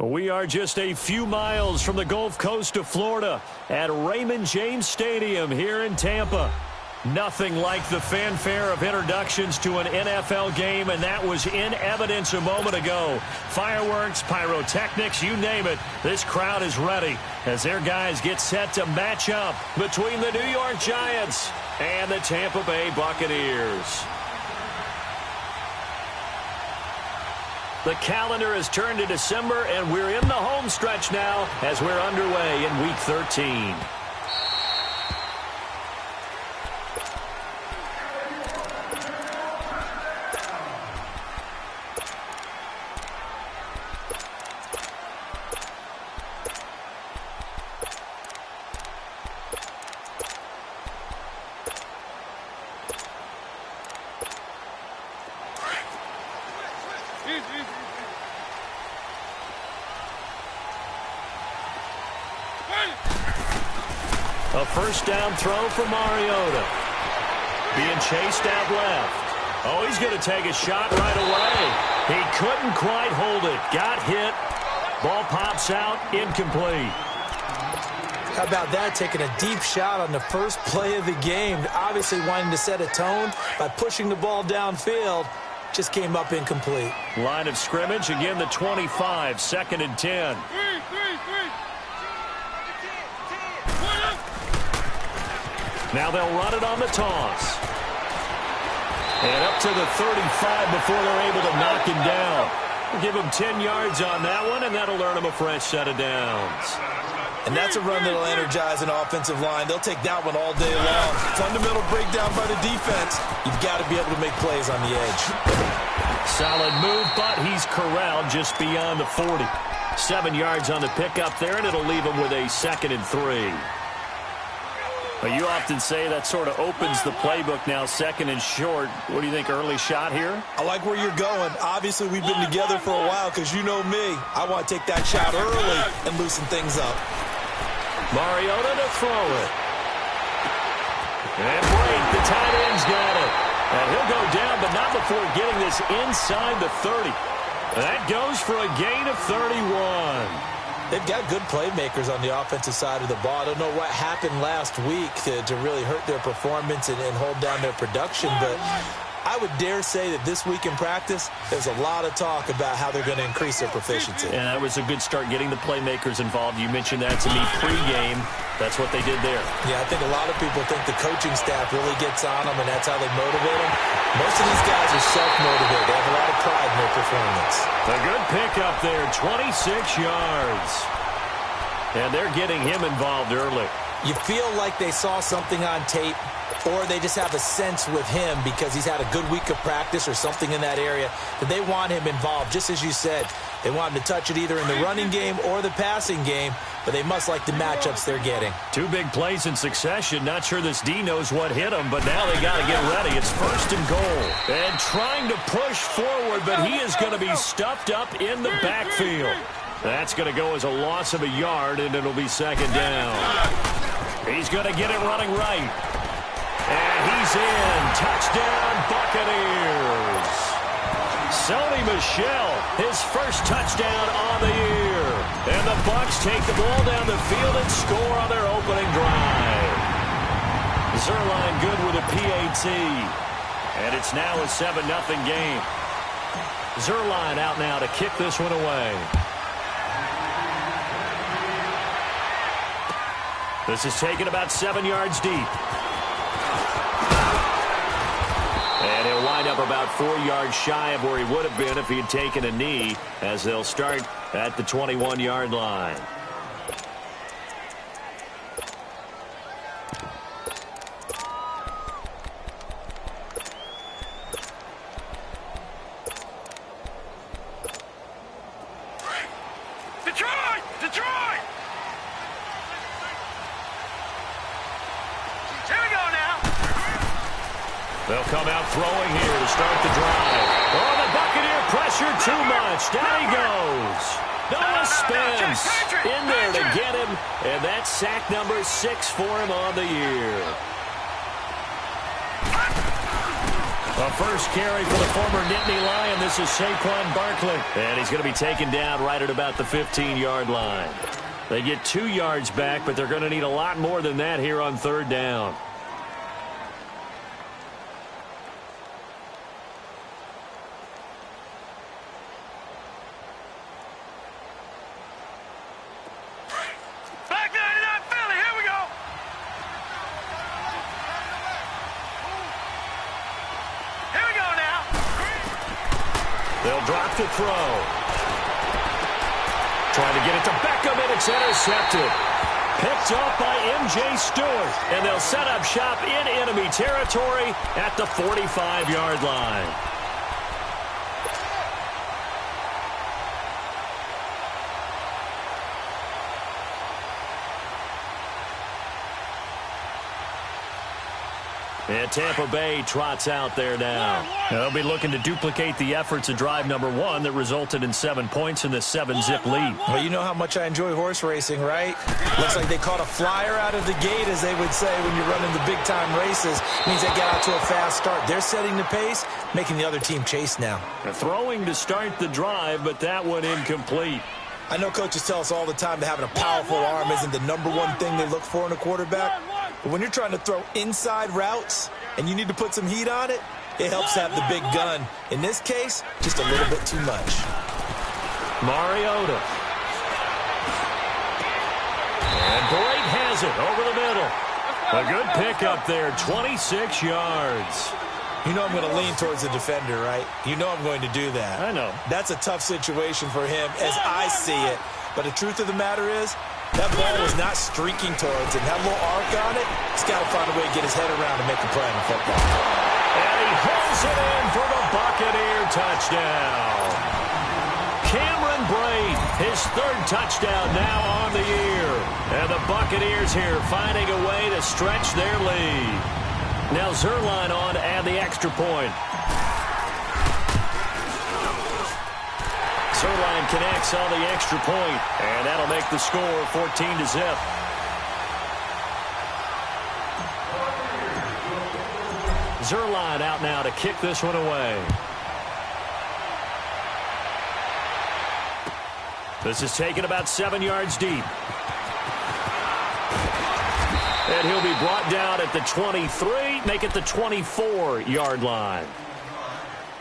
We are just a few miles from the Gulf Coast of Florida at Raymond James Stadium here in Tampa. Nothing like the fanfare of introductions to an NFL game, and that was in evidence a moment ago. Fireworks, pyrotechnics, you name it. This crowd is ready as their guys get set to match up between the New York Giants and the Tampa Bay Buccaneers. The calendar has turned to December, and we're in the home stretch now as we're underway in Week 13. A first down throw for Mariota. Being chased out left. Oh, he's going to take a shot right away. He couldn't quite hold it. Got hit. Ball pops out. Incomplete. How about that, taking a deep shot on the first play of the game. Obviously wanting to set a tone by pushing the ball downfield. Just came up incomplete. Line of scrimmage, again the 25, 2nd and 10. Now they'll run it on the toss. And up to the 35 before they're able to knock him down. We'll give him 10 yards on that one, and that'll earn him a fresh set of downs. And that's a run that'll energize an offensive line. They'll take that one all day long. Fundamental breakdown by the defense. You've got to be able to make plays on the edge. Solid move, but he's corralled just beyond the 40. 7 yards on the pickup there, and it'll leave him with a 2nd and 3. Well, you often say that sort of opens the playbook now, 2nd and short. What do you think, early shot here? I like where you're going. Obviously, we've been together for a while because you know me. I want to take that shot early and loosen things up. Mariota to throw it. And Blake, the tight end's got it. And he'll go down, but not before getting this inside the 30. That goes for a gain of 31. They've got good playmakers on the offensive side of the ball. I don't know what happened last week to really hurt their performance and hold down their production, but I would dare say that this week in practice, there's a lot of talk about how they're going to increase their proficiency. And that was a good start getting the playmakers involved. You mentioned that to me pregame. That's what they did there. Yeah, I think a lot of people think the coaching staff really gets on them, and that's how they motivate them. Most of these guys are self-motivated. They have a lot of pride in their performance. A good pickup there, 26 yards. And they're getting him involved early. You feel like they saw something on tape, or they just have a sense with him because he's had a good week of practice or something in that area that they want him involved. Just as you said, they want him to touch it either in the running game or the passing game, but they must like the matchups they're getting. 2 big plays in succession. Not sure this D knows what hit him, but now they got to get ready. It's 1st and goal. And trying to push forward, but he is going to be stuffed up in the backfield. That's going to go as a loss of a yard, and it'll be 2nd down. He's going to get it running right. And he's in. Touchdown, Buccaneers. Sony Michel, his first touchdown on the year. And the Bucs take the ball down the field and score on their opening drive. Zerline good with a PAT. And it's now a 7-0 game. Zerline out now to kick this one away. This is taken about 7 yards deep. And he'll wind up about 4 yards shy of where he would have been if he had taken a knee, as they'll start at the 21-yard line. Detroit! Here we go now. They'll come out throwing here to start the drive. Oh, the Buccaneer pressure too much. Down he goes. Noah spins in there to get him, and that's sack number 6 for him on the year. A first carry for the former Nittany Lion. This is Saquon Barkley. And he's going to be taken down right at about the 15-yard line. They get 2 yards back, but they're going to need a lot more than that here on third down. Back 99 Philly, here we go. Here we go now. They'll drop to throw. Trying to get it to Beckham, and it's intercepted. Picked off by M.J. Stewart. And they'll set up shop in enemy territory at the 45-yard line. And Tampa Bay trots out there now. They'll be looking to duplicate the efforts of drive number 1 that resulted in 7 points in the 7-zip lead. Well, you know how much I enjoy horse racing, right? Looks like they caught a flyer out of the gate, as they would say when you're running the big-time races. Means they get out to a fast start. They're setting the pace, making the other team chase now. Throwing to start the drive, but that one incomplete. I know coaches tell us all the time that having a powerful arm isn't the number one thing they look for in a quarterback. But when you're trying to throw inside routes and you need to put some heat on it, it helps have the big gun. In this case, just a little bit too much. Mariota. And Boyd has it over the middle. A good pickup there, 26 yards. You know I'm going to lean towards the defender, right? You know I'm going to do that. I know. That's a tough situation for him as I see it. But the truth of the matter is, that ball was not streaking towards him. That little arc on it, he's got to find a way to get his head around to make a play on the football. And he hauls it in for the Buccaneer touchdown. Cameron Brate, his 3rd touchdown now on the year. And the Buccaneers here finding a way to stretch their lead. Now Zerline on to add the extra point. Zerline connects on the extra point, and that'll make the score 14-0. Zerline out now to kick this one away. This is taken about 7 yards deep. And he'll be brought down at the 23, make it the 24-yard line.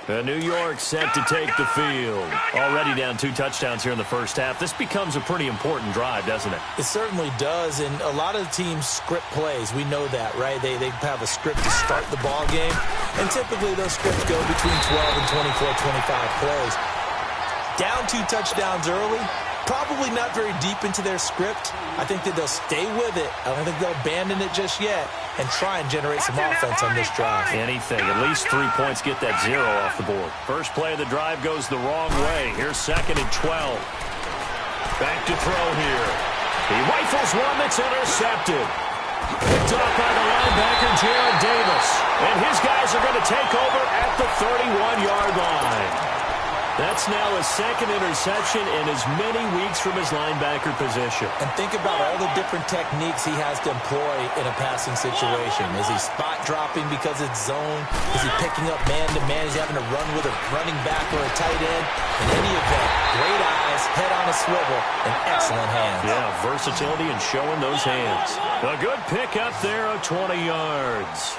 New York set to take the field. Already down 2 touchdowns here in the first half. This becomes a pretty important drive, doesn't it? It certainly does, and a lot of teams script plays. We know that, right? They have a script to start the ball game, and typically those scripts go between 12 and 24, 25 plays. Down 2 touchdowns early, probably not very deep into their script. I think that they'll stay with it. I don't think they'll abandon it just yet and try and generate some offense on this drive. Anything. At least 3 points get that 0 off the board. First play of the drive goes the wrong way. Here's 2nd and 12. Back to throw here. He rifles one that's intercepted. Picked off by the linebacker, Jared Davis. And his guys are going to take over at the 31-yard line. That's now his 2nd interception in as many weeks from his linebacker position. And think about all the different techniques he has to employ in a passing situation. Is he spot dropping because it's zone? Is he picking up man-to-man? Is he having to run with a running back or a tight end? In any event, great eyes, head on a swivel, and excellent hands. Yeah, versatility and showing those hands. A good pick up there of 20 yards.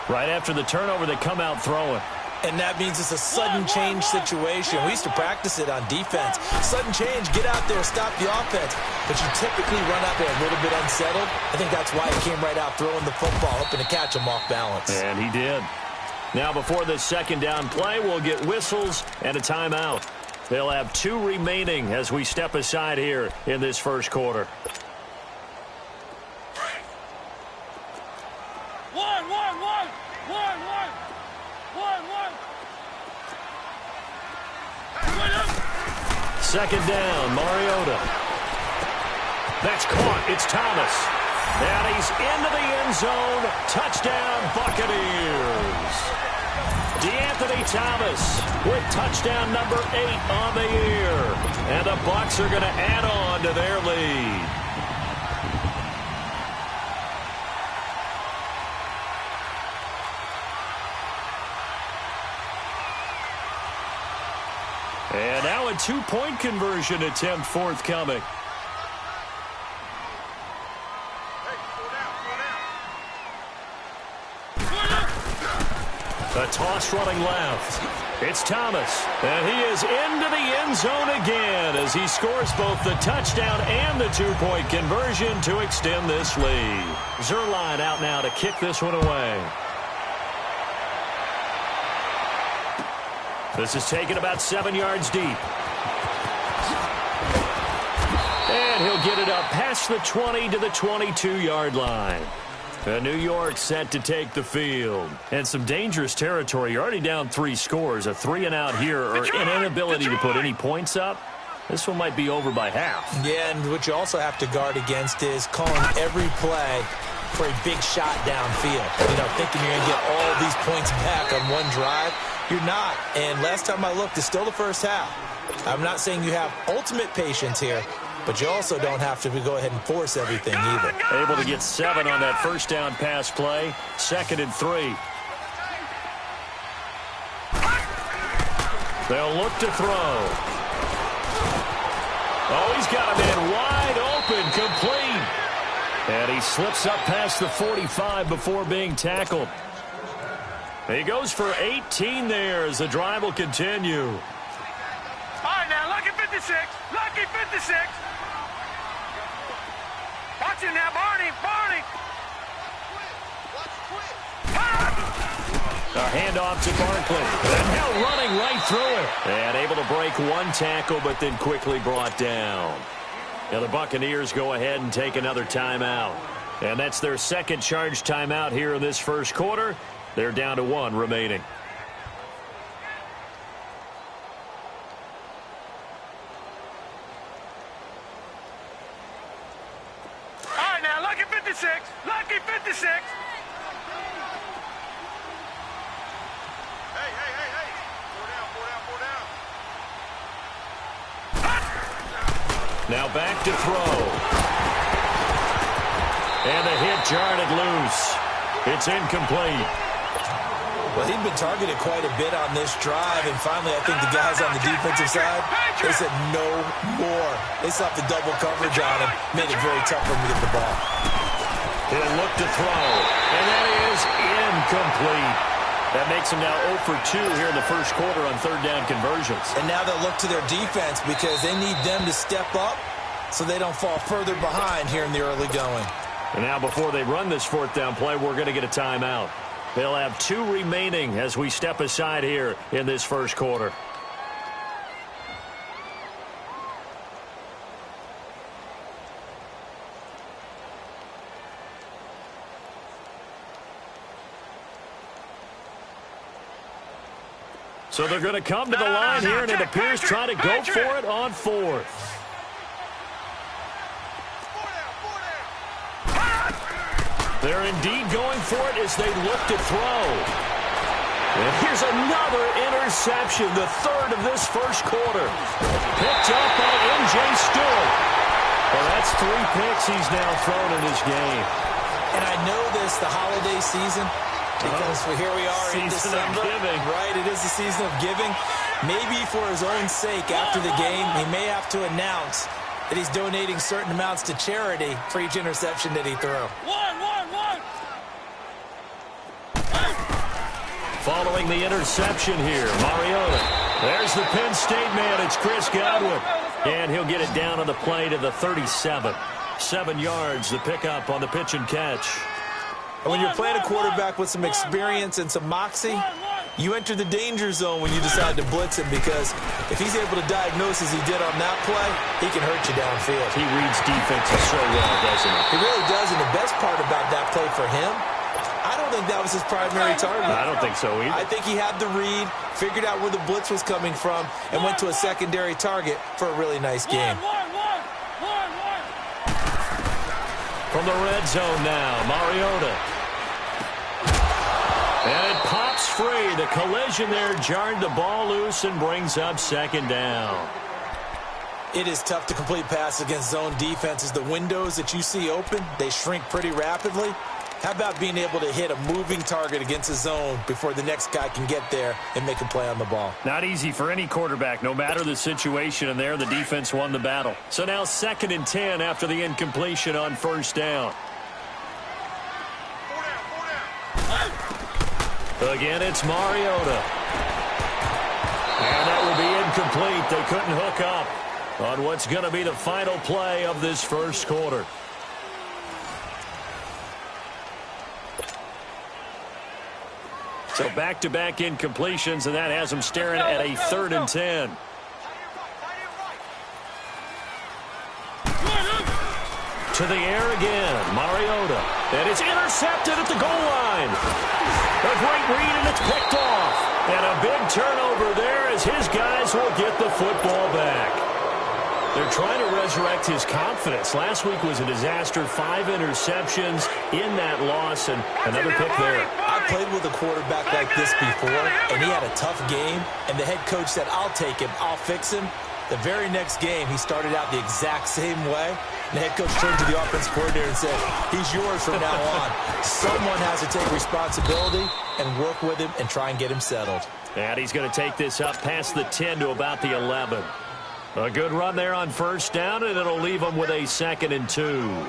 Right after the turnover, they come out throwing. And that means it's a sudden change situation. We used to practice it on defense. Sudden change, get out there, stop the offense. But you typically run out there a little bit unsettled. I think that's why he came right out throwing the football, hoping to catch him off balance. And he did. Now before this 2nd down play, we'll get whistles and a timeout. They'll have 2 remaining as we step aside here in this first quarter. Second down, Mariota. That's caught. It's Thomas. And he's into the end zone. Touchdown, Buccaneers. DeAnthony Thomas with touchdown number 8 on the year. And the Bucs are going to add on to their lead. And now a two-point conversion attempt forthcoming. A toss running left. It's Thomas, and he is into the end zone again as he scores both the touchdown and the two-point conversion to extend this lead. Zerline out now to kick this one away. This is taken about 7 yards deep. And he'll get it up past the 20 to the 22-yard line. New York set to take the field. And some dangerous territory. You're already down 3 scores. A 3-and-out here or an inability to put any points up. This one might be over by half. Yeah, and what you also have to guard against is calling every play for a big shot downfield. You know, thinking you're going to get all these points back on one drive. You're not. And last time I looked, it's still the first half. I'm not saying you have ultimate patience here, but you also don't have to go ahead and force everything either. Able to get 7 on that first down pass play. 2nd and 3. They'll look to throw. Oh, he's got him in wide open, complete. And he slips up past the 45 before being tackled. He goes for 18 there as the drive will continue. All right, now, lucky 56. Lucky 56. Watch it now, Barney. Barney. A handoff to Barkley. And now running right through it. And able to break one tackle, but then quickly brought down. Now the Buccaneers go ahead and take another timeout. And that's their second charge timeout here in this first quarter. They're down to 1 remaining. All right, now, lucky 56. Lucky 56. Hey. 4 down. Now back to throw. And the hit jarred it loose. It's incomplete. Well, he'd been targeted quite a bit on this drive, and finally I think the guys on the defensive side, they said no more. They stopped the double coverage on him, made it very tough for him to get the ball. He'll look to throw, and that is incomplete. That makes him now 0 for 2 here in the first quarter on third down conversions. And now they'll look to their defense because they need them to step up so they don't fall further behind here in the early going. And now before they run this fourth down play, we're going to get a timeout. They'll have 2 remaining as we step aside here in this first quarter. So they're going to come to the line here, and it appears trying to go for it on 4th. They're indeed going for it as they look to throw. And here's another interception, the 3rd of this first quarter. Picked up by M.J. Stewart. Well, that's 3 picks he's now thrown in this game. And I know this, the holiday season, because here we are in December. Right, it is the season of giving. Maybe for his own sake after the game, he may have to announce that he's donating certain amounts to charity for each interception that he threw. Following the interception here, Mariota. There's the Penn State man. It's Chris Godwin. And he'll get it down on the play to the 37. 7 yards, the pickup on the pitch and catch. And when you're playing a quarterback with some experience and some moxie, you enter the danger zone when you decide to blitz him, because if he's able to diagnose as he did on that play, he can hurt you downfield. He reads defenses so well, doesn't he? He really does, and the best part about that play for him, I don't think that was his primary target. I don't think so either. I think he had the read, figured out where the blitz was coming from, and went to a secondary target for a really nice game. From the red zone now, Mariota. And it pops free. The collision there jarred the ball loose and brings up 2nd down. It is tough to complete passes against zone defenses. The windows that you see open, they shrink pretty rapidly. How about being able to hit a moving target against his zone before the next guy can get there and make a play on the ball? Not easy for any quarterback, no matter the situation, and there the defense won the battle. So now 2nd and 10 after the incompletion on 1st down. Again, it's Mariota. And that will be incomplete. They couldn't hook up on what's going to be the final play of this first quarter. So back-to-back incompletions, and that has them staring at a 3rd and 10. To the air again, Mariota. And it's intercepted at the goal line. A great read, and it's picked off. And a big turnover there as his guys will get the football back. They're trying to resurrect his confidence. Last week was a disaster. 5 interceptions in that loss, and another pick there. I played with a quarterback like this before, and he had a tough game, and the head coach said, I'll take him, I'll fix him. The very next game, he started out the exact same way. And the head coach turned to the offensive coordinator and said, he's yours from now on. Someone has to take responsibility and work with him and try and get him settled. And he's going to take this up past the 10 to about the 11. A good run there on 1st down, and it'll leave them with a 2nd and 2.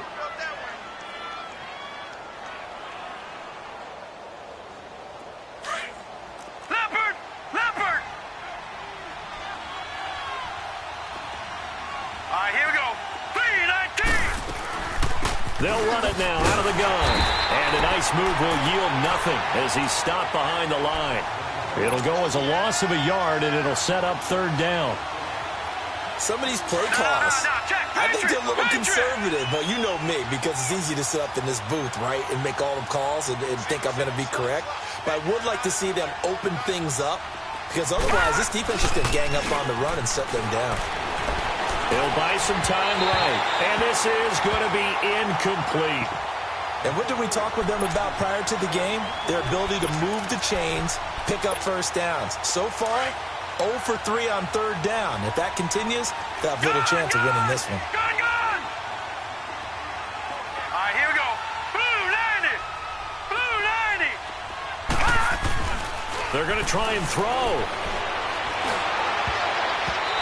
They'll run it now out of the gun. And a nice move will yield nothing as he's stopped behind the line. It'll go as a loss of a yard, and it'll set up 3rd down. Some of these play calls, I think they're a little conservative, but you know me, because it's easy to sit up in this booth, right, and make all the calls and think I'm going to be correct. But I would like to see them open things up, because otherwise this defense is going to gang up on the run and shut them down. He'll buy some time right, and this is going to be incomplete. And what did we talk with them about prior to the game? Their ability to move the chains, pick up 1st downs. So far, 0 for 3 on 3rd down. If that continues, they'll have little chance of winning this one. Gone! All right, here we go. Blue 90! Blue 90! They're going to try and throw.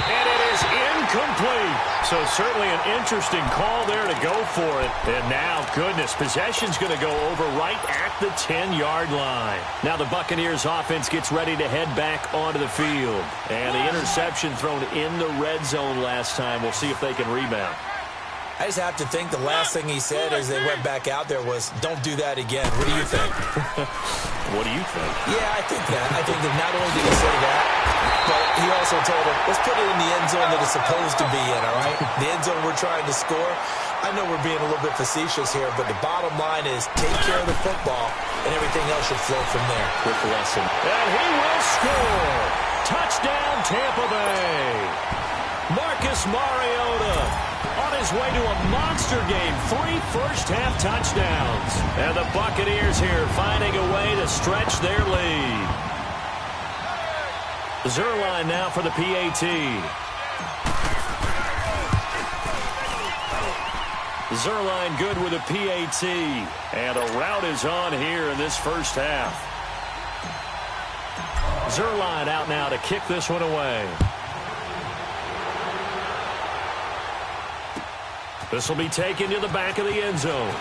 And it is incomplete. So certainly an interesting call there to go for it. And now, goodness, possession's going to go over right at the 10-yard line. Now the Buccaneers offense gets ready to head back onto the field. And the interception thrown in the red zone last time. We'll see if they can rebound. I just have to think the last thing he said as they went back out there was, don't do that again. What do you think? What do you think? Yeah, I think that. I think that not only did he say that, but he also told him, let's put it in the end zone that it's supposed to be in, all right? The end zone we're trying to score. I know we're being a little bit facetious here, but the bottom line is take care of the football, and everything else should flow from there. Quick lesson. And he will score. Touchdown, Tampa Bay. Marcus Mariota on his way to a monster game. 3 first-half touchdowns. And the Buccaneers here finding a way to stretch their lead. Zerline now for the PAT. Zerline good with a PAT. And a route is on here in this first half. Zerline out now to kick this one away. This will be taken to the back of the end zone.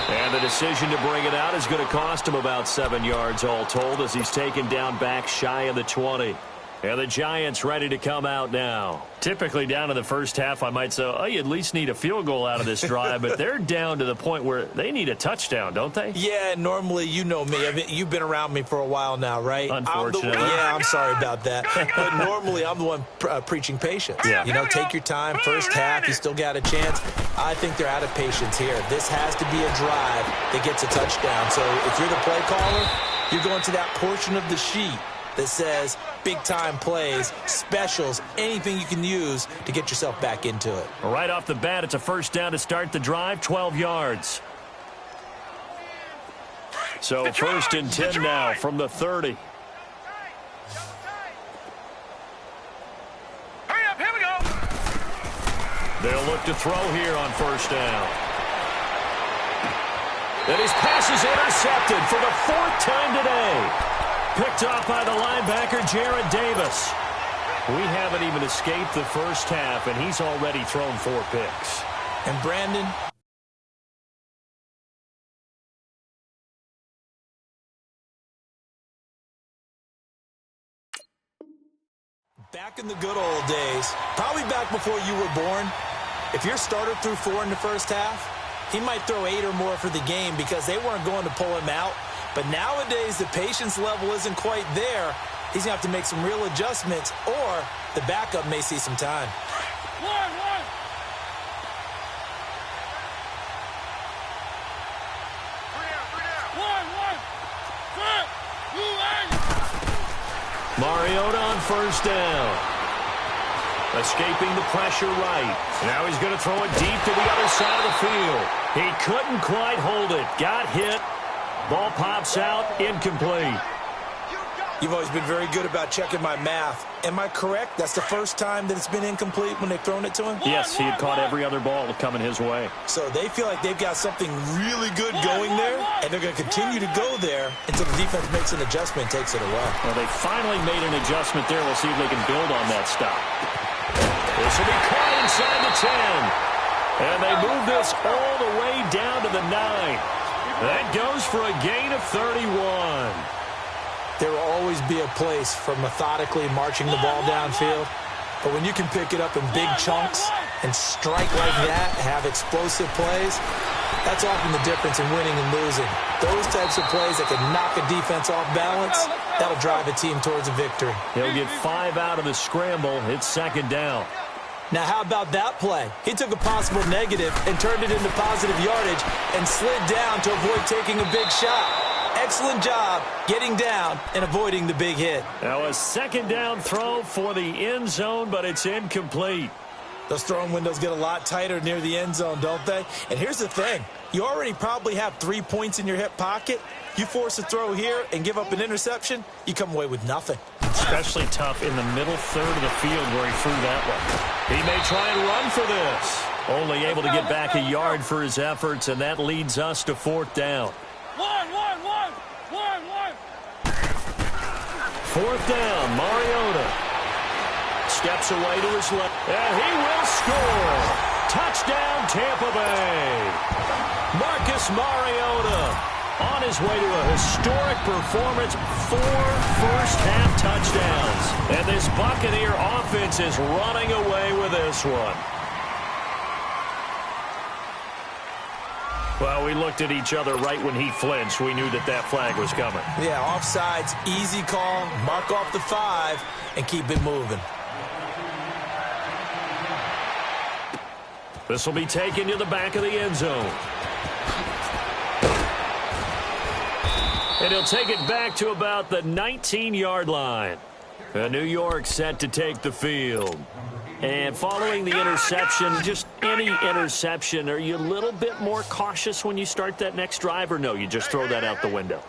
And the decision to bring it out is going to cost him about 7 yards all told as he's taken down back shy of the 20. And the Giants ready to come out now. Typically down in the first half, I might say, oh, you at least need a field goal out of this drive. But they're down to the point where they need a touchdown, don't they? Yeah, normally, you know me. I mean, you've been around me for a while now, right? Unfortunately. I'm sorry about that. But normally, I'm the one preaching patience. Yeah. You know, take your time. First half, you still got a chance. I think they're out of patience here. This has to be a drive that gets a touchdown. So if you're the play caller, you're going to that portion of the sheet that says big-time plays, specials, anything you can use to get yourself back into it. Right off the bat, it's a first down to start the drive, 12 yards. So first and 10 now from the 30. Hurry up, here we go. They'll look to throw here on first down. And his pass is intercepted for the 4th time today. Picked off by the linebacker, Jared Davis. We haven't even escaped the first half, and he's already thrown 4 picks. And Brandon, back in the good old days, probably back before you were born, if your starter threw 4 in the first half, he might throw 8 or more for the game because they weren't going to pull him out. But nowadays, the patience level isn't quite there. He's going to have to make some real adjustments, or the backup may see some time. Mariota on first down. Escaping the pressure right. Now he's going to throw it deep to the other side of the field. He couldn't quite hold it. Got hit. Ball pops out. Incomplete. You've always been very good about checking my math. Am I correct? That's the first time that it's been incomplete when they've thrown it to him? Yes, he had caught every other ball coming his way. So they feel like they've got something really good going there, and they're going to continue to go there until the defense makes an adjustment and takes it away. Well, they finally made an adjustment there. We'll see if they can build on that stop. This will be caught inside the 10. And they move this all the way down to the 9. That goes for a gain of 31. There will always be a place for methodically marching the ball downfield. But when you can pick it up in big chunks and strike like that, have explosive plays, that's often the difference in winning and losing. Those types of plays that can knock a defense off balance, that'll drive a team towards a victory. He'll get 5 out of the scramble. It's 2nd down. Now, how about that play? He took a possible negative and turned it into positive yardage and slid down to avoid taking a big shot. Excellent job getting down and avoiding the big hit. Now a 2nd down throw for the end zone, but it's incomplete. Those throwing windows get a lot tighter near the end zone, don't they? And here's the thing. You already probably have 3 points in your hip pocket. You force a throw here and give up an interception, you come away with nothing. Especially tough in the middle third of the field where he threw that one. He may try and run for this. Only able to get back a yard for his efforts, and that leads us to 4th down. 4th down, Mariota. Steps away to his left. And he will score. Touchdown, Tampa Bay. Marcus Mariota on his way to a historic performance. 4 first-half touchdowns. And this Buccaneer offense is running away with this one. Well, we looked at each other right when he flinched. We knew that that flag was coming. Yeah, offsides, easy call, mark off the 5, and keep it moving. This will be taken to the back of the end zone. And he'll take it back to about the 19-yard line. New York set to take the field. And following the interception, just any interception, are you a little bit more cautious when you start that next drive, or no, you just throw that out the window?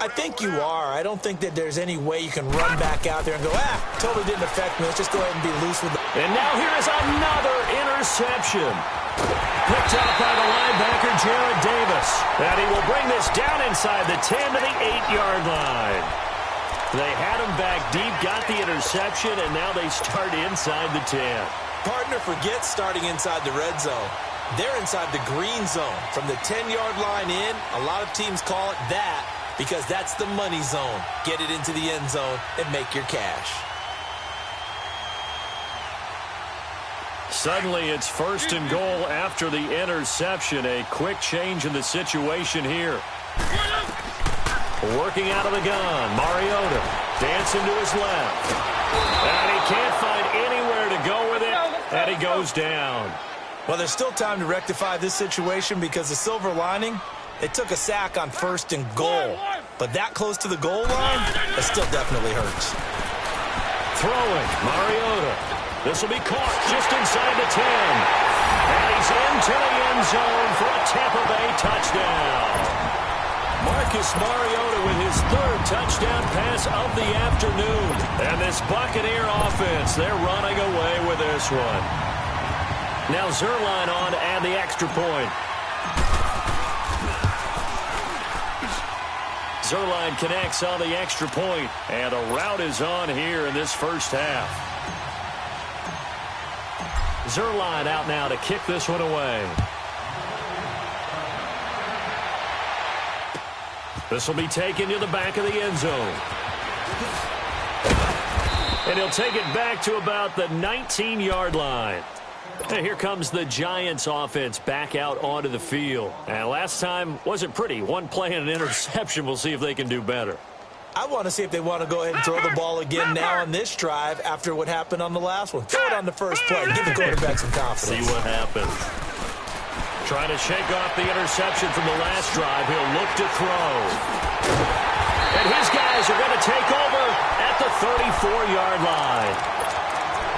I think you are. I don't think that there's any way you can run back out there and go, totally didn't affect me. Let's just go ahead and be loose with it. And now here is another interception. Picked up by the linebacker, Jared Davis. And he will bring this down inside the 10 to the 8-yard line. They had him back deep, got the interception, and now they start inside the 10. Partner, forget starting inside the red zone. They're inside the green zone. From the 10-yard line in, a lot of teams call it that because that's the money zone. Get it into the end zone and make your cash. Suddenly, it's 1st and goal after the interception. A quick change in the situation here. Working out of the gun, Mariota dancing to his left. And he can't find anywhere to go with it, and he goes down. Well, there's still time to rectify this situation because the silver lining, it took a sack on 1st and goal. But that close to the goal line, it still definitely hurts. Throwing, Mariota. This will be caught just inside the 10. And he's into the end zone for a Tampa Bay touchdown. Marcus Mariota with his 3rd touchdown pass of the afternoon. And this Buccaneer offense, they're running away with this one. Now Zerline on to add the extra point. Zerline connects on the extra point, and a rout is on here in this first half. Zerline out now to kick this one away. This will be taken to the back of the end zone. And he'll take it back to about the 19-yard line. And here comes the Giants offense back out onto the field. And last time wasn't pretty. One play and an interception. We'll see if they can do better. I want to see if they want to go ahead and throw the ball again now on this drive after what happened on the last one. Throw it on the first play. Give the quarterback some confidence. See what happens. Trying to shake off the interception from the last drive. He'll look to throw. And his guys are going to take over at the 34-yard line.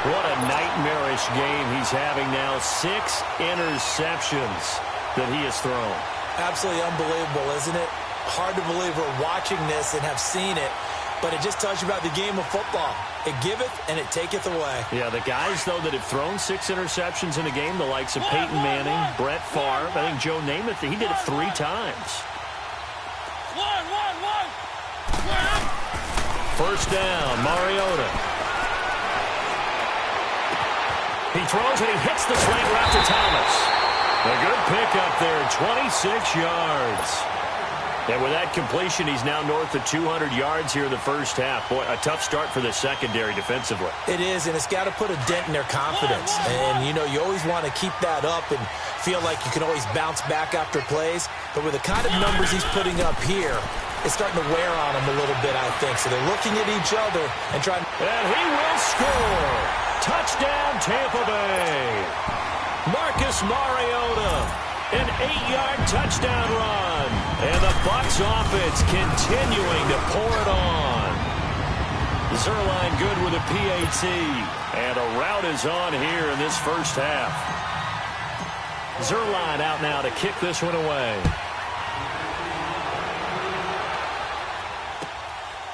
What a nightmarish game he's having now. 6 interceptions that he has thrown. Absolutely unbelievable, isn't it? Hard to believe we're watching this and have seen it, but it just tells you about the game of football. It giveth and it taketh away. Yeah, the guys, though, that have thrown 6 interceptions in a game, the likes of Peyton Manning, Brett Favre, I think Joe Namath, he did it 3 times. First down, Mariota. He throws and he hits the slant route to Thomas. A good pickup there, 26 yards. And with that completion, he's now north of 200 yards here in the first half. Boy, a tough start for the secondary defensively. It is, and it's got to put a dent in their confidence. And, you know, you always want to keep that up and feel like you can always bounce back after plays. But with the kind of numbers he's putting up here, it's starting to wear on them a little bit, I think. So they're looking at each other and trying. And he will score. Touchdown, Tampa Bay. Marcus Mariota. An 8-yard touchdown run. And the Bucs offense continuing to pour it on. Zerline good with a PAT. And a rout is on here in this first half. Zerline out now to kick this one away.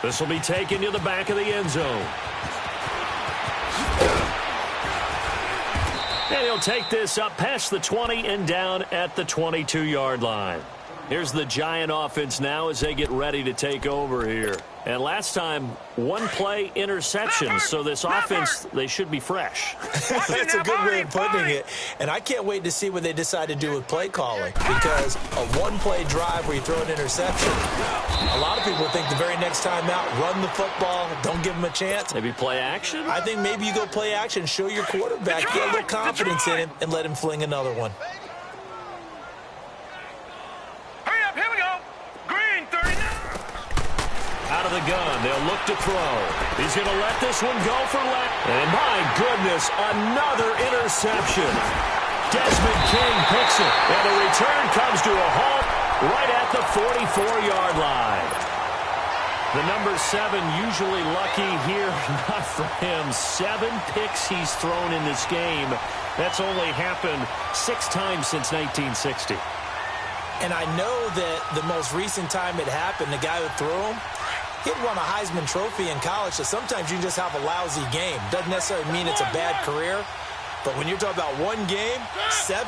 This will be taken to the back of the end zone. And he'll take this up past the 20 and down at the 22-yard line. Here's the Giant offense now as they get ready to take over here. And last time, 1-play interception. So this offense, they should be fresh. That's a good way of putting it. And I can't wait to see what they decide to do with play calling. Because a 1-play drive where you throw an interception, a lot of people think the very next time out, run the football, don't give them a chance. Maybe play action? I think maybe you go play action, show your quarterback, get a little confidence in him, and let him fling another one. Out of the gun, they'll look to throw. He's going to let this one go for left. And my goodness, another interception. Desmond King picks it. And the return comes to a halt right at the 44-yard line. The number 7 usually lucky here. Not for him. 7 picks he's thrown in this game. That's only happened 6 times since 1960. And I know that the most recent time it happened, the guy who threw him, he had won a Heisman Trophy in college, so sometimes you just have a lousy game. Doesn't necessarily mean it's a bad career, but when you're talking about 1 game, 7,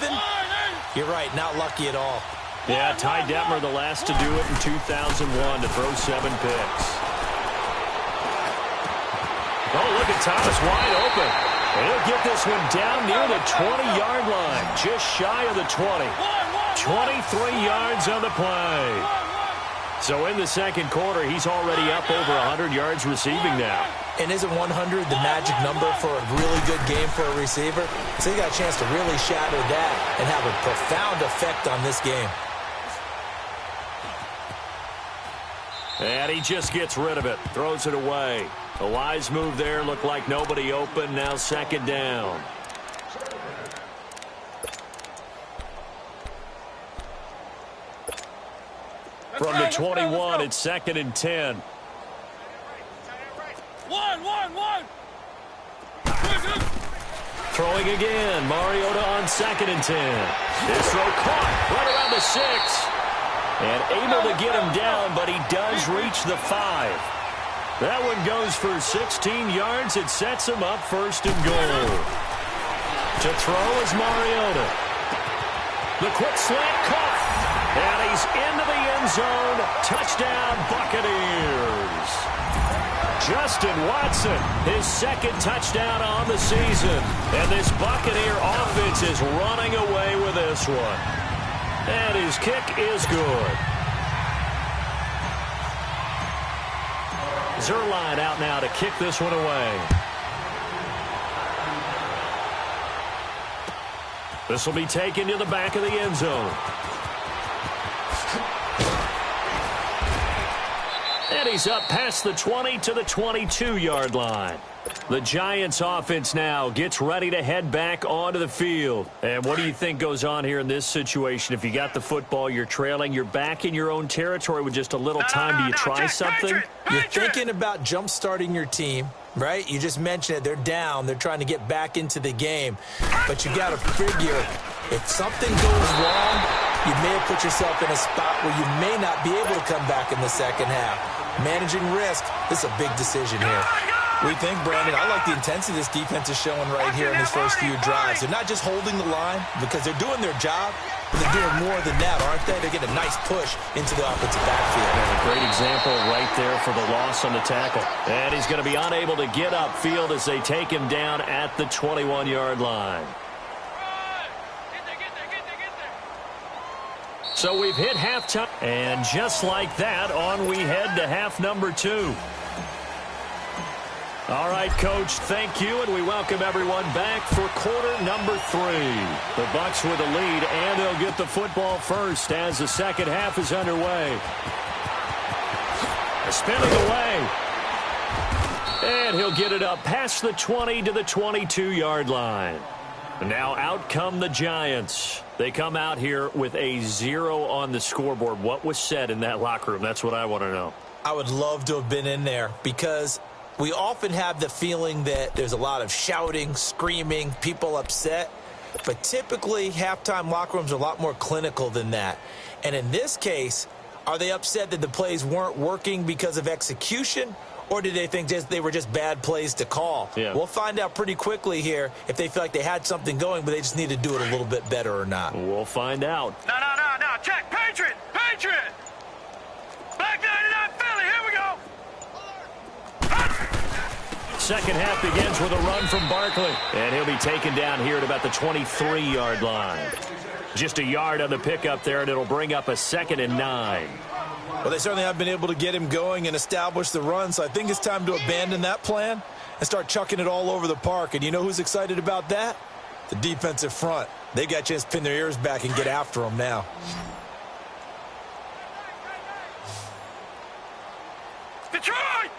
you're right, not lucky at all. Yeah, Ty Detmer, the last to do it in 2001 to throw 7 picks. Oh, look at Thomas wide open. And he'll get this one down near the 20-yard line, just shy of the 20. 23 yards on the play. So in the second quarter, he's already up over 100 yards receiving now. And isn't 100 the magic number for a really good game for a receiver? So he got a chance to really shatter that and have a profound effect on this game. And he just gets rid of it, throws it away. A wise move there, looked like nobody open, now second down. From the 21, it's 2nd and 10. One. Throwing again. Mariota on 2nd and 10. This throw caught right around the 6. And able to get him down, but he does reach the 5. That one goes for 16 yards. It sets him up 1st and goal. To throw is Mariota. The quick slant caught. And he is into the end zone. Touchdown, Buccaneers. Justin Watson, his second touchdown on the season. And this Buccaneer offense is running away with this one. And his kick is good. Zuerlein out now to kick this one away. This will be taken to the back of the end zone. And he's up past the 20 to the 22-yard line. The Giants offense now gets ready to head back onto the field. And what do you think goes on here in this situation? If you got the football, you're trailing, you're back in your own territory with just a little time. Do you try something? You're thinking about jump-starting your team, right? You just mentioned it. They're down. They're trying to get back into the game. But you got to figure if something goes wrong, you may have put yourself in a spot where you may not be able to come back in the second half. Managing risk, this is a big decision here. We think, Brandon, I like the intensity this defense is showing right here in these first few drives. They're not just holding the line because they're doing their job, but they're doing more than that, aren't they? They're getting a nice push into the offensive backfield. And a great example right there for the loss on the tackle. And he's going to be unable to get upfield as they take him down at the 21-yard line. So we've hit halftime, and just like that, on we head to half number 2. All right, Coach, thank you, and we welcome everyone back for quarter number 3. The Bucs with a lead, and they'll get the football first as the second half is underway. Spinning away. And he'll get it up past the 20 to the 22-yard line. Now out come the Giants. They come out here with a 0 on the scoreboard. What was said in that locker room? That's what I want to know. I would love to have been in there because we often have the feeling that there's a lot of shouting, screaming, people upset. But typically, halftime locker rooms are a lot more clinical than that. And in this case, are they upset that the plays weren't working because of execution? Or did they think they were just bad plays to call? Yeah. We'll find out pretty quickly here if they feel like they had something going, but they just need to do it a little bit better or not. We'll find out. No. Check. Patriot. Back 99 Philly. Here we go. Second half begins with a run from Barkley. And he'll be taken down here at about the 23-yard line. Just a yard on the pickup there, and it'll bring up a 2nd and 9. Well, they certainly have been able to get him going and establish the run, so I think it's time to abandon that plan and start chucking it all over the park. And you know who's excited about that? The defensive front. They got a chance to pin their ears back and get after him now. Detroit!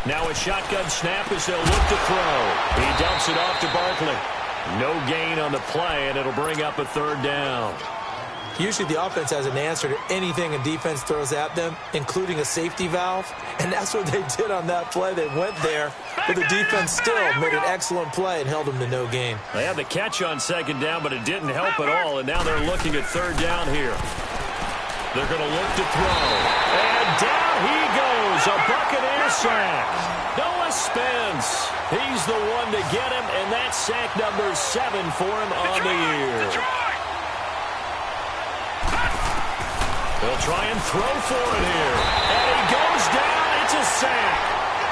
Now a shotgun snap as they'll look to throw. He dumps it off to Barkley. No gain on the play, and it'll bring up a 3rd down. Usually the offense has an answer to anything a defense throws at them, including a safety valve. And that's what they did on that play. They went there, but the defense still made an excellent play and held them to no gain. They had the catch on 2nd down, but it didn't help at all, and now they're looking at 3rd down here. They're going to look to throw. And down he goes, a Buccaneer sack. Noah Spence, he's the one to get him, and that's sack number 7 for him on the year. They'll try and throw for it here. And he goes down. It's a sack.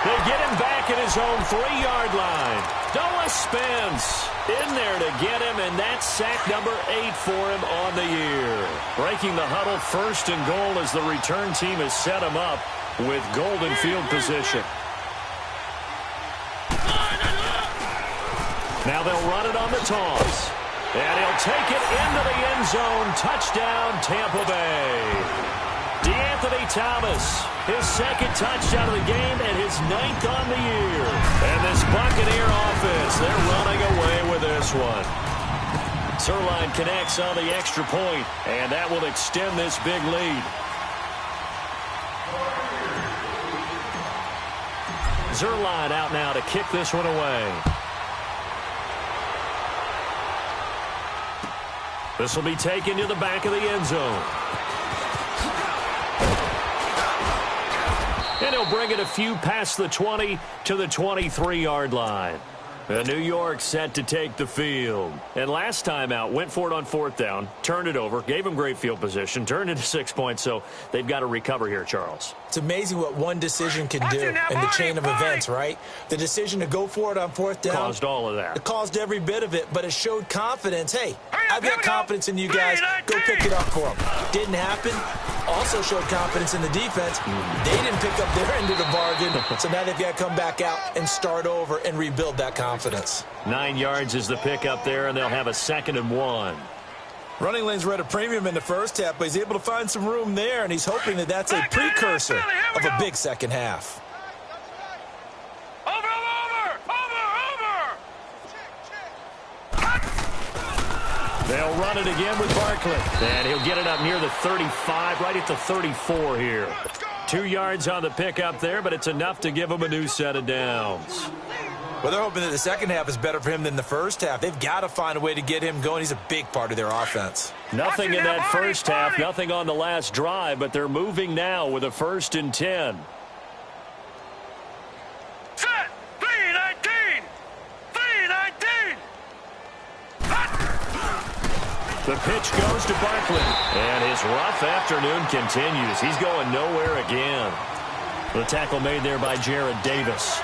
They get him back at his own 3-yard line. Noah Spence in there to get him, and that's sack number 8 for him on the year. Breaking the huddle, 1st and goal as the return team has set him up with golden field position. Now they'll run it on the toss. And he'll take it into the end zone. Touchdown, Tampa Bay. DeAnthony Thomas, his 2nd touchdown of the game and his 9th on the year. And this Buccaneer offense, they're running away with this one. Zuerlein connects on the extra point, and that will extend this big lead. Zuerlein out now to kick this one away. This will be taken to the back of the end zone. And he'll bring it a few past the 20 to the 23-yard line. New York set to take the field. And last time out, went for it on 4th down, turned it over, gave them great field position, turned it to 6 points, so they've got to recover here, Charles. It's amazing what one decision can do in the chain of events, right? The decision to go for it on 4th down. Caused all of that. It caused every bit of it, but it showed confidence. Hey, I've got confidence in you guys. Go pick it up for them. Didn't happen. Also showed confidence in the defense. They didn't pick up their end of the bargain, so now they've got to come back out and start over and rebuild that confidence. 9 yards is the pickup there, and they'll have a 2nd and 1. Running lanes were at a premium in the first half, but he's able to find some room there, and he's hoping that that's a precursor of a big second half. They'll run it again with Barkley. And he'll get it up near the 35, right at the 34 here. 2 yards on the pickup there, but it's enough to give him a new set of downs. Well, they're hoping that the second half is better for him than the first half. They've got to find a way to get him going. He's a big part of their offense. Nothing in that first half, nothing on the last drive, but they're moving now with a 1st and 10. Set! 3-19! 3-19! The pitch goes to Barkley, and his rough afternoon continues. He's going nowhere again. The tackle made there by Jared Davis.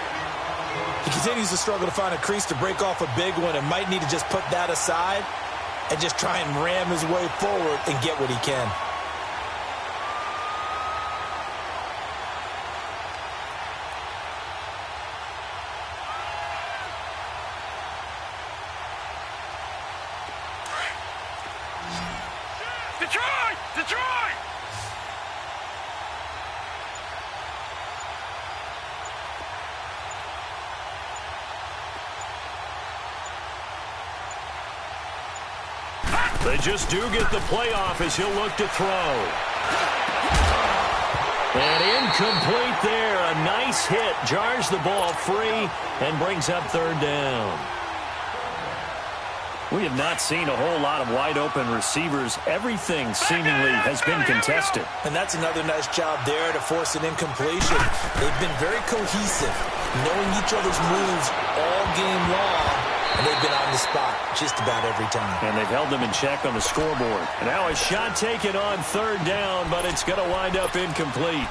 He continues to struggle to find a crease to break off a big one and might need to just put that aside and just try and ram his way forward and get what he can. Detroit! Detroit! They just do get the playoff as he'll look to throw. And incomplete there. A nice hit. Jars the ball free and brings up 3rd down. We have not seen a whole lot of wide-open receivers. Everything seemingly has been contested. And that's another nice job there to force an incompletion. They've been very cohesive, knowing each other's moves all game long, and they've been on the spot just about every time. And they've held them in check on the scoreboard. And now a shot taken on 3rd down, but it's going to wind up incomplete.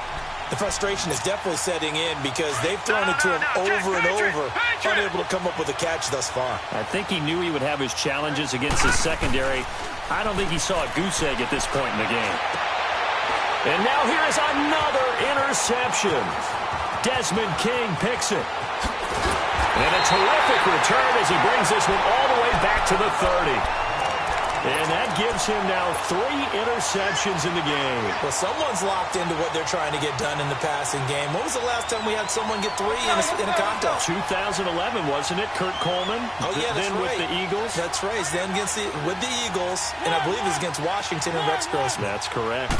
The frustration is definitely setting in because they've thrown it to him over and over, unable to come up with a catch thus far. I think he knew he would have his challenges against his secondary. I don't think he saw a goose egg at this point in the game. And now here is another interception. Desmond King picks it. And a terrific return as he brings this one all the way back to the 30. And that gives him now 3 interceptions in the game. Well, someone's locked into what they're trying to get done in the passing game. When was the last time we had someone get 3 in a contest? 2011, wasn't it? Kurt Coleman. Oh, yeah, that's then right. with the Eagles. That's right. Then with the Eagles, and I believe it was against Washington and Rex Grossman. That's correct.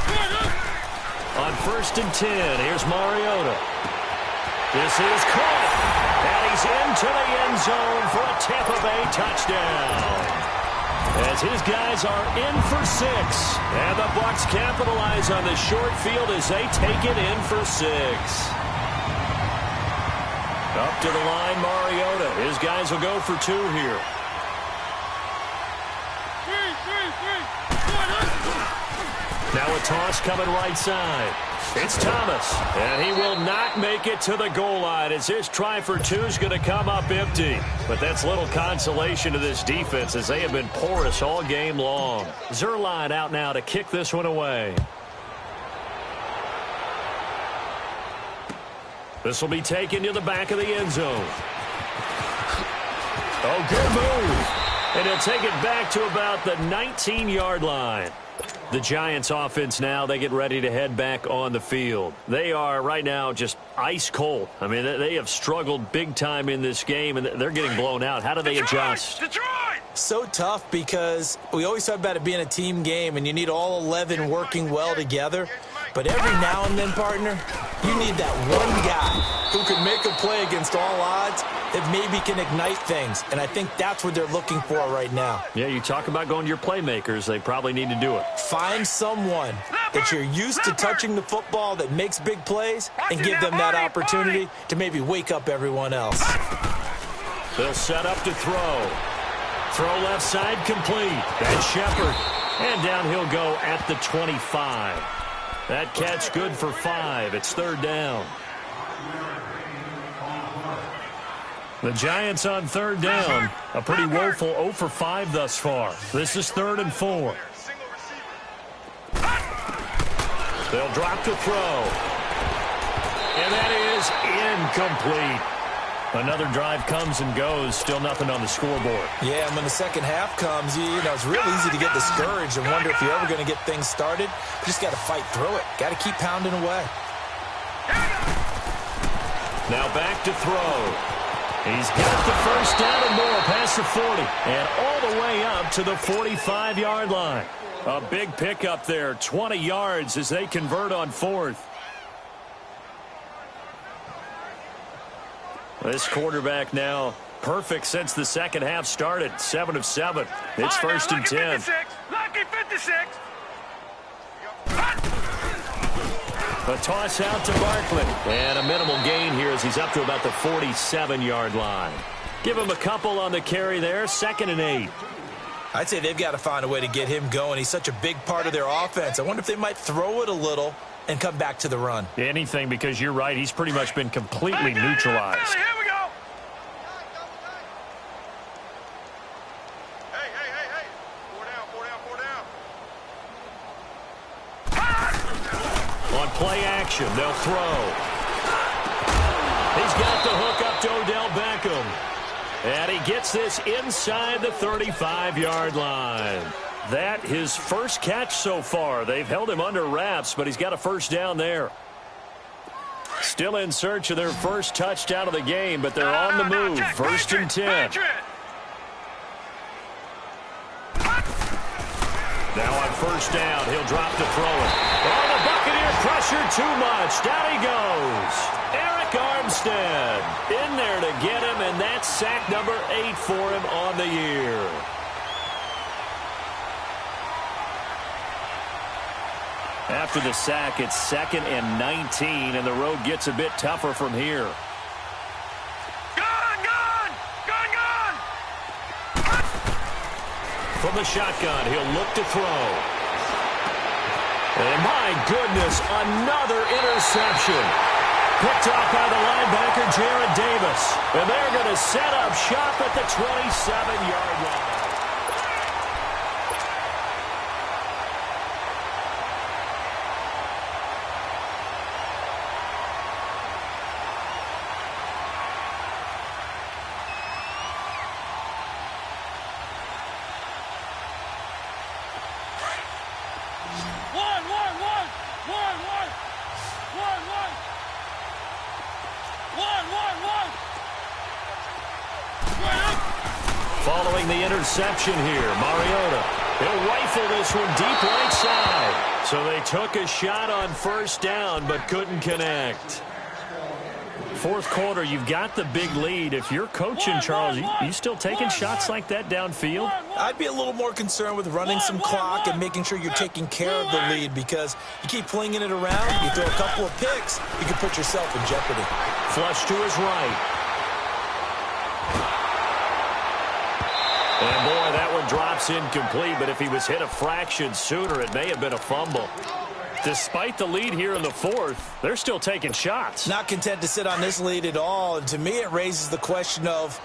On 1st and 10, here's Mariota. This is caught. And he's into the end zone for a Tampa Bay touchdown. As his guys are in for 6. And the Bucs capitalize on the short field as they take it in for 6. Up to the line, Mariota. His guys will go for 2 here. Now a toss coming right side. It's Thomas, and he will not make it to the goal line as his try for 2 is going to come up empty. But that's little consolation to this defense as they have been porous all game long. Zuerlein out now to kick this one away. This will be taken to the back of the end zone. Oh, good move. And he'll take it back to about the 19-yard line. The Giants offense now, they get ready to head back on the field. They are right now just ice cold. I mean, they have struggled big time in this game, and they're getting blown out. How do they adjust? Detroit! So tough because we always talk about it being a team game, and you need all 11 working well together. But every now and then, partner, you need that one guy who can make a play against all odds that maybe can ignite things. And I think that's what they're looking for right now. Yeah, you talk about going to your playmakers. They probably need to do it. Find someone that you're used to touching the football that makes big plays and give them that opportunity to maybe wake up everyone else. They'll set up to throw. Throw left side complete. That's Shepard. And down he'll go at the 25. That catch good for 5. It's third down. The Giants on third down. A pretty woeful 0 for 5 thus far. This is 3rd and 4. They'll drop to throw. And that is incomplete. Another drive comes and goes. Still nothing on the scoreboard. Yeah, and when the second half comes, you know, it's real easy to get discouraged and wonder if you're ever going to get things started. You just got to fight through it. Got to keep pounding away. Now back to throw. He's got the first down and more past the 40. And all the way up to the 45-yard line. A big pickup there. 20 yards as they convert on 4th. This quarterback now perfect since the second half started. 7 of 7. It's first and 10. Lucky 56. A toss out to Barkley. And a minimal gain here as he's up to about the 47-yard line. Give him a couple on the carry there. 2nd and 8. I'd say they've got to find a way to get him going. He's such a big part of their offense. I wonder if they might throw it a little and come back to the run. Anything, because you're right. He's pretty much been completely neutralized. Here we go. Hey. 4 down. On play action, they'll throw. He's got the hook up to Odell Beckham. And he gets this inside the 35-yard line. That his first catch so far. They've held him under wraps, but he's got a first down there. Still in search of their first touchdown of the game, but they're on the move. First and 10. Now on first down, he'll drop to throw it. Oh, the Buccaneer pressure too much. Down he goes. Eric Armstead in there to get him, and that's sack number 8 for him on the year. After the sack, it's 2nd and 19, and the road gets a bit tougher from here. From the shotgun, he'll look to throw. And my goodness, another interception. Picked off by the linebacker, Jared Davis. And they're going to set up shop at the 27-yard line. Following the interception here, Mariota. He'll rifle this one deep right side. So they took a shot on first down, but couldn't connect. Fourth quarter, you've got the big lead. If you're coaching, Charles, you still taking shots like that downfield? I'd be a little more concerned with running some clock and making sure you're taking care of the lead, because you keep flinging it around, you throw a couple of picks, you can put yourself in jeopardy. Flush to his right. And boy, that one drops incomplete, but if he was hit a fraction sooner, it may have been a fumble. Despite the lead here in the fourth, they're still taking shots. Not content to sit on this lead at all, and to me it raises the question of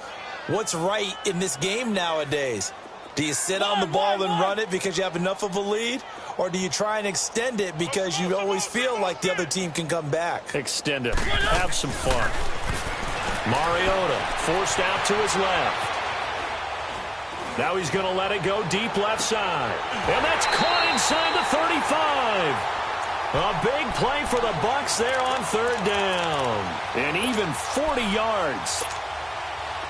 what's right in this game nowadays. Do you sit on the ball and run it because you have enough of a lead, or do you try and extend it because you always feel like the other team can come back? Extend it. Have some fun. Mariota forced out to his left. Now he's going to let it go deep left side. And that's caught inside the 35. A big play for the Bucs there on third down. And even 40 yards.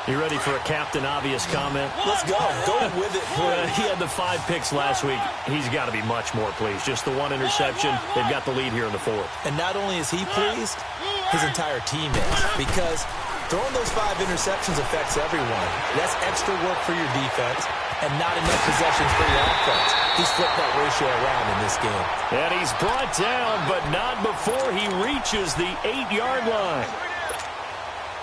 You ready for a Captain Obvious comment? Let's go. Go with it, please. He had the 5 picks last week. He's got to be much more pleased. Just the one interception. They've got the lead here in the fourth. And not only is he pleased, his entire team is. Because throwing those 5 interceptions affects everyone. That's extra work for your defense and not enough possessions for your offense. He's flipped that ratio around in this game. And he's brought down, but not before he reaches the 8-yard line.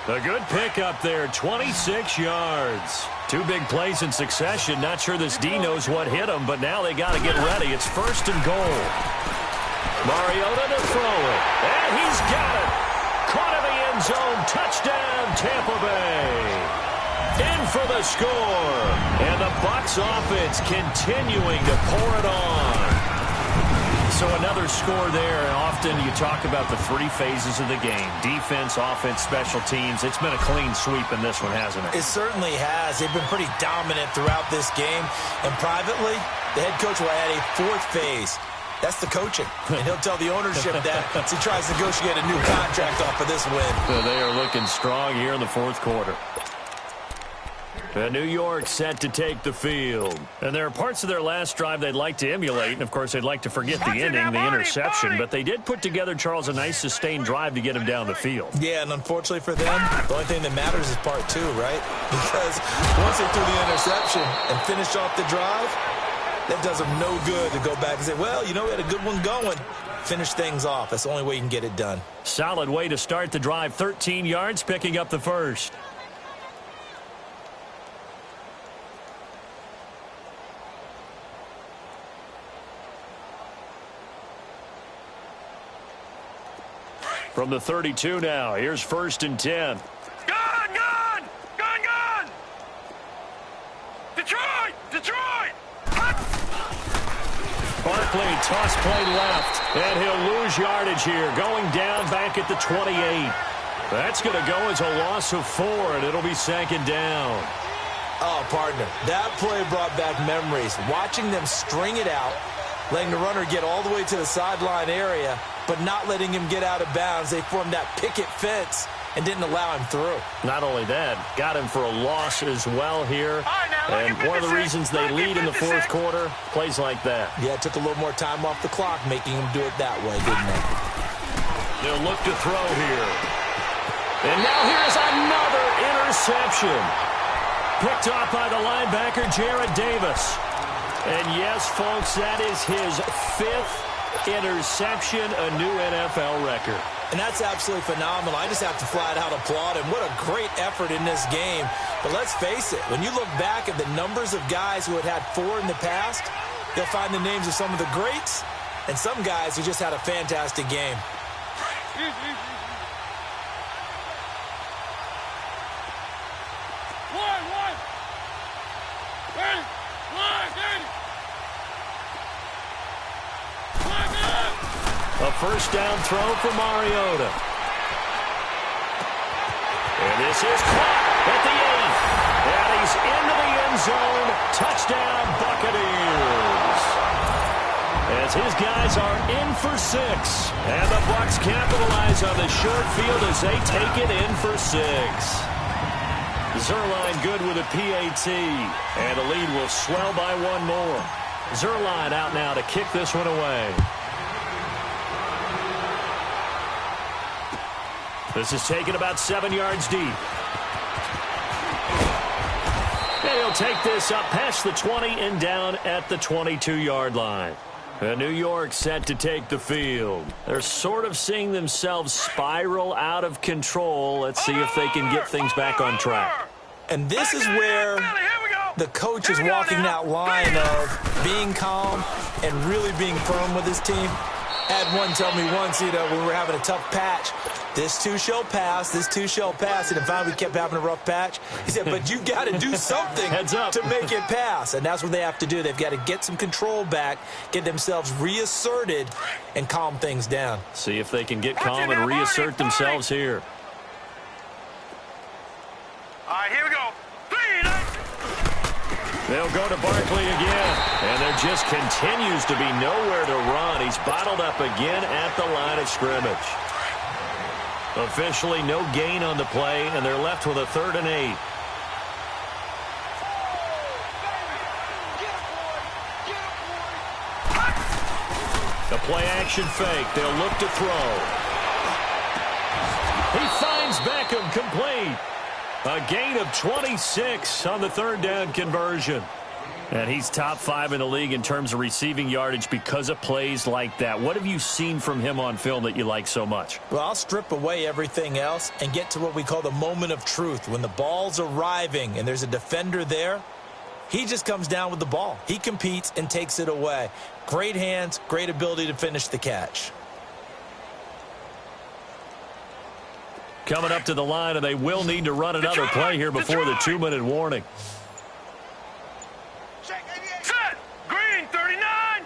A good pickup there, 26 yards. Two big plays in succession. Not sure this D knows what hit him, but now they got to get ready. It's 1st and goal. Mariota to throw it, and he's got it. Caught in the end zone. Touchdown, Tampa Bay. In for the score. And the Bucs offense continuing to pour it on. So another score there. Often you talk about the three phases of the game. Defense, offense, special teams. It's been a clean sweep in this one, hasn't it? It certainly has. They've been pretty dominant throughout this game. And privately, the head coach will add a 4th phase. That's the coaching. And he'll tell the ownership that as he tries to negotiate a new contract off of this win. So they are looking strong here in the 4th quarter. New York set to take the field. And there are parts of their last drive they'd like to emulate. And, of course, they'd like to forget the ending, the interception. But they did put together, Charles, a nice sustained drive to get him down the field. Yeah, and unfortunately for them, the only thing that matters is part 2, right? Because once they threw the interception and finished off the drive, that does them no good to go back and say, well, you know, we had a good one going. Finish things off. That's the only way you can get it done. Solid way to start the drive. 13 yards, picking up the first. From the 32 now, here's 1st and 10. Gun, gun! Gun, gun! Detroit! Detroit! Barkley, toss play left, and he'll lose yardage here, going down back at the 28. That's going to go as a loss of 4, and it'll be 2nd down. Oh, partner, that play brought back memories. Watching them string it out, letting the runner get all the way to the sideline area, but not letting him get out of bounds. They formed that picket fence and didn't allow him through. Not only that, got him for a loss as well here. And one of the reasons they lead in the 4th quarter, plays like that. Yeah, it took a little more time off the clock, making him do it that way, didn't it? They'll look to throw here. And now here's another interception. Picked off by the linebacker, Jared Davis. And yes, folks, that is his 5th interception, a new NFL record. And that's absolutely phenomenal. I just have to flat out applaud him. What a great effort in this game. But let's face it, when you look back at the numbers of guys who had 4 in the past, you'll find the names of some of the greats and some guys who just had a fantastic game. A 1st down throw for Mariota. And this is caught at the 8th. And he's into the end zone. Touchdown, Buccaneers. As his guys are in for 6. And the Bucs capitalize on the short field as they take it in for 6. Zerline good with a PAT. And the lead will swell by 1 more. Zerline out now to kick this one away. This is taken about 7 yards deep. And he'll take this up past the 20 and down at the 22-yard line. And New York set to take the field. They're sort of seeing themselves spiral out of control. Let's see if they can get things back on track. And this is where the coach is walking that line of being calm and really being firm with his team. Had one tell me once, when we were having a tough patch, this too shall pass, this too shall pass. And finally we kept having a rough patch. He said, but you got to do something Heads up. to make it pass. And that's what they have to do. They've got to get some control back, get themselves reasserted, and calm things down. See if they can get calm and reassert themselves here. All right, here we go. 3, 9. They'll go to Barkley again. And there just continues to be nowhere to run. He's bottled up again at the line of scrimmage. Officially no gain on the play, and they're left with a 3rd and 8. The play-action fake. They'll look to throw. He finds Beckham complete. A gain of 26 on the 3rd down conversion. And he's top 5 in the league in terms of receiving yardage because of plays like that. What have you seen from him on film that you like so much? Well, I'll strip away everything else and get to what we call the moment of truth. When the ball's arriving and there's a defender there, he just comes down with the ball. He competes and takes it away. Great hands, great ability to finish the catch. Coming up to the line, and they will need to run another play here before the 2-minute warning. Set. Green, 39.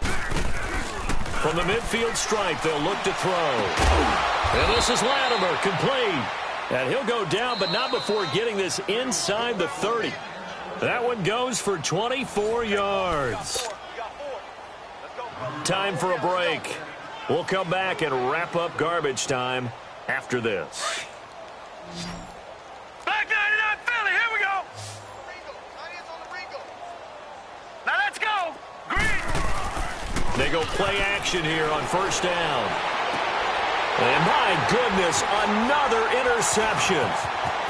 From the midfield stripe, they'll look to throw. And this is Latimer, complete. And he'll go down, but not before getting this inside the 30. That one goes for 24 yards. Time for a break. We'll come back and wrap up garbage time after this. Back 99 Philly, here we go. Now let's go. Green. They go play action here on first down. And my goodness, another interception.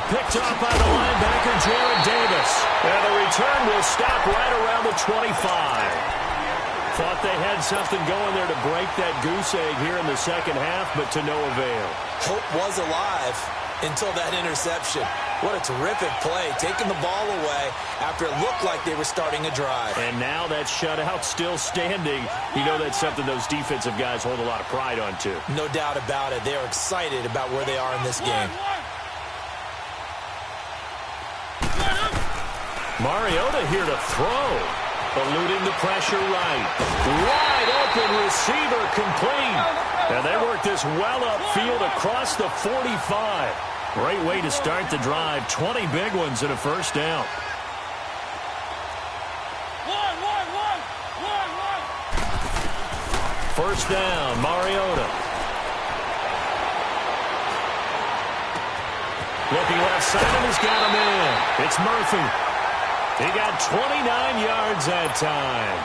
Picked off by the linebacker, Jared Davis. And the return will stop right around the 25. Thought they had something going there to break that goose egg here in the second half, but to no avail. Hope was alive until that interception. What a terrific play, taking the ball away after it looked like they were starting a drive. And now that shutout still standing. You know that's something those defensive guys hold a lot of pride on, too. No doubt about it. They're excited about where they are in this game. Mariota here to throw. Eluding the pressure right. Wide open receiver complete. And they work this well upfield across the 45. Great way to start the drive. 20 big ones and a first down. First down, Mariota. Looking left side, and he's got him in. It's Murphy. He got 29 yards that time.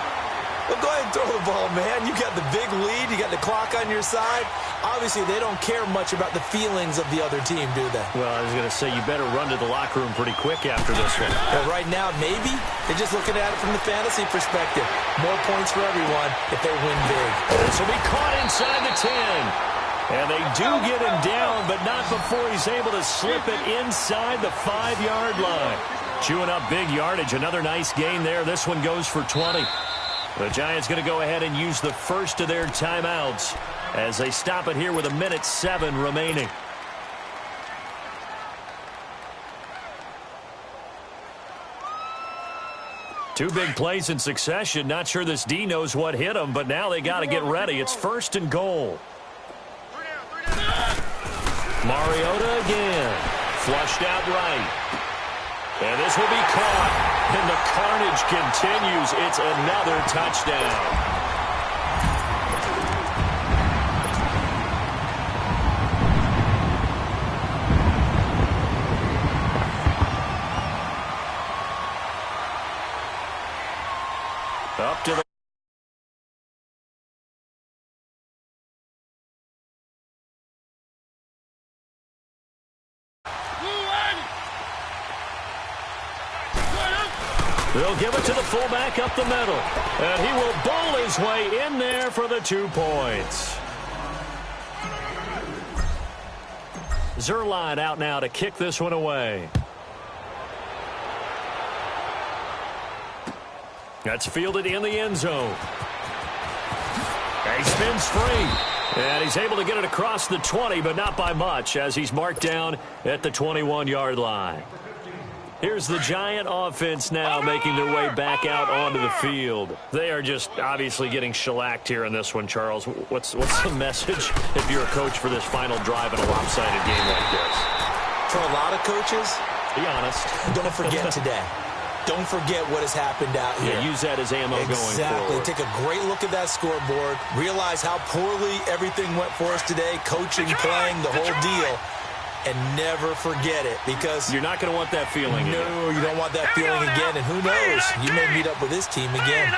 Well, go ahead and throw the ball, man. You got the big lead. You got the clock on your side. Obviously, they don't care much about the feelings of the other team, do they? Well, I was going to say, you better run to the locker room pretty quick after this one. Well, right now, maybe they're just looking at it from the fantasy perspective. More points for everyone if they win big. This will be caught inside the 10. And they do get him down, but not before he's able to slip it inside the 5-yard line. Chewing up big yardage. Another nice gain there. This one goes for 20. The Giants going to go ahead and use the first of their timeouts as they stop it here with 1:07 remaining. Two big plays in succession. Not sure this D knows what hit him, but now they got to get ready. It's first and goal. Mariota again. Flushed out right. And this will be caught. And the carnage continues. It's another touchdown. Up to the they'll give it to the fullback up the middle. And he will bowl his way in there for the 2 points. Zerline out now to kick this one away. That's fielded in the end zone. And he spins free. And he's able to get it across the 20, but not by much, as he's marked down at the 21-yard line. Here's the Giant offense now making their way back out onto the field. They are just obviously getting shellacked here in this one, Charles. What's the message if you're a coach for this final drive in a lopsided game like this? For a lot of coaches, be honest. Don't forget today. Don't forget what has happened out here. Yeah, use that as ammo going forward. Exactly. Take a great look at that scoreboard. Realize how poorly everything went for us today. Coaching, playing, the whole deal. And never forget it, because you're not going to want that feeling again. No, you don't want that feeling again. And who knows? You may meet up with this team again.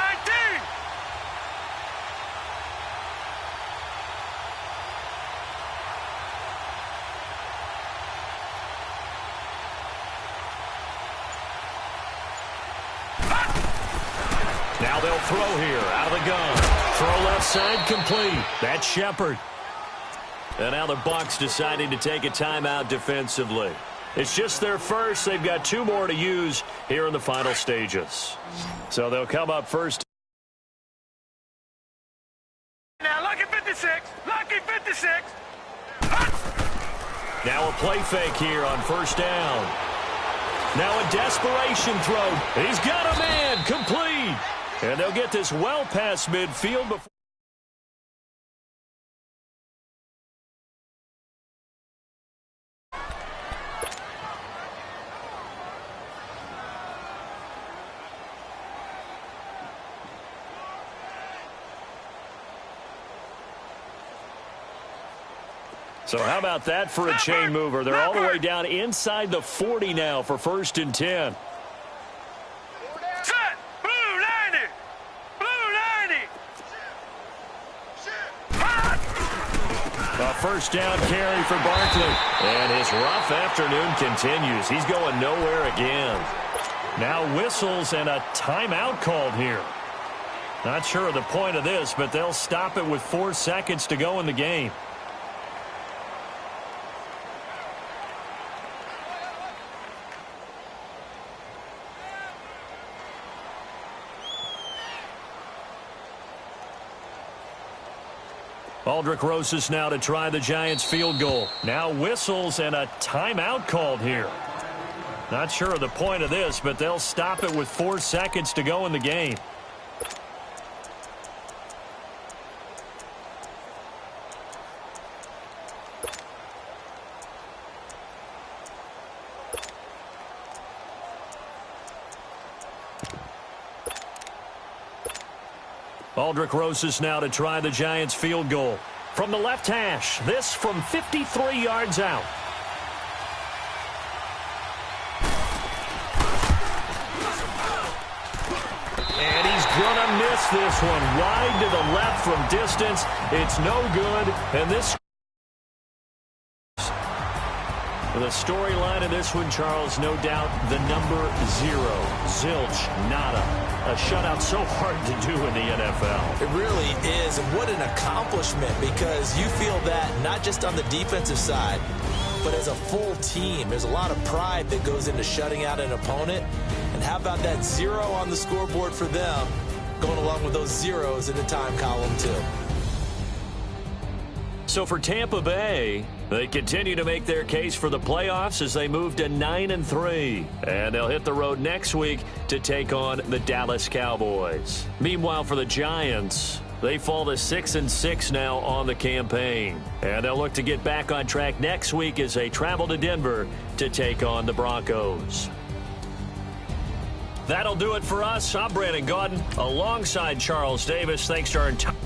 Now they'll throw here, out of the gun. Throw left side, complete. That's Shepard. And now the Bucs deciding to take a timeout defensively. It's just their first. They've got 2 more to use here in the final stages. So they'll come up first. Now, lucky 56. Lucky 56. Now a play fake here on first down. Now a desperation throw. He's got a man. Complete. And they'll get this well past midfield before. So how about that for a chain mover? They're all the way down inside the 40 now for 1st and 10. Set. Blue 90. Blue 90. A first down carry for Barkley. And his rough afternoon continues. He's going nowhere again. Now whistles and a timeout called here. Not sure of the point of this, but they'll stop it with 4 seconds to go in the game. Aldrich Rosas now to try the Giants field goal. Now whistles and a timeout called here. Not sure of the point of this, but they'll stop it with 4 seconds to go in the game. Aldrich Rosas now to try the Giants field goal. From the left hash, this from 53 yards out. And he's going to miss this one. Wide to the left from distance. It's no good. And this... The storyline of this one, Charles, no doubt the number 0. Zilch, nada. A shutout so hard to do in the NFL. It really is, and what an accomplishment, because you feel that not just on the defensive side, but as a full team. There's a lot of pride that goes into shutting out an opponent, and how about that 0 on the scoreboard for them, going along with those zeros in the time column too. So for Tampa Bay, they continue to make their case for the playoffs as they move to 9-3. And they'll hit the road next week to take on the Dallas Cowboys. Meanwhile, for the Giants, they fall to 6-6 now on the campaign. And they'll look to get back on track next week as they travel to Denver to take on the Broncos. That'll do it for us. I'm Brandon Gaudin alongside Charles Davis. Thanks to our entire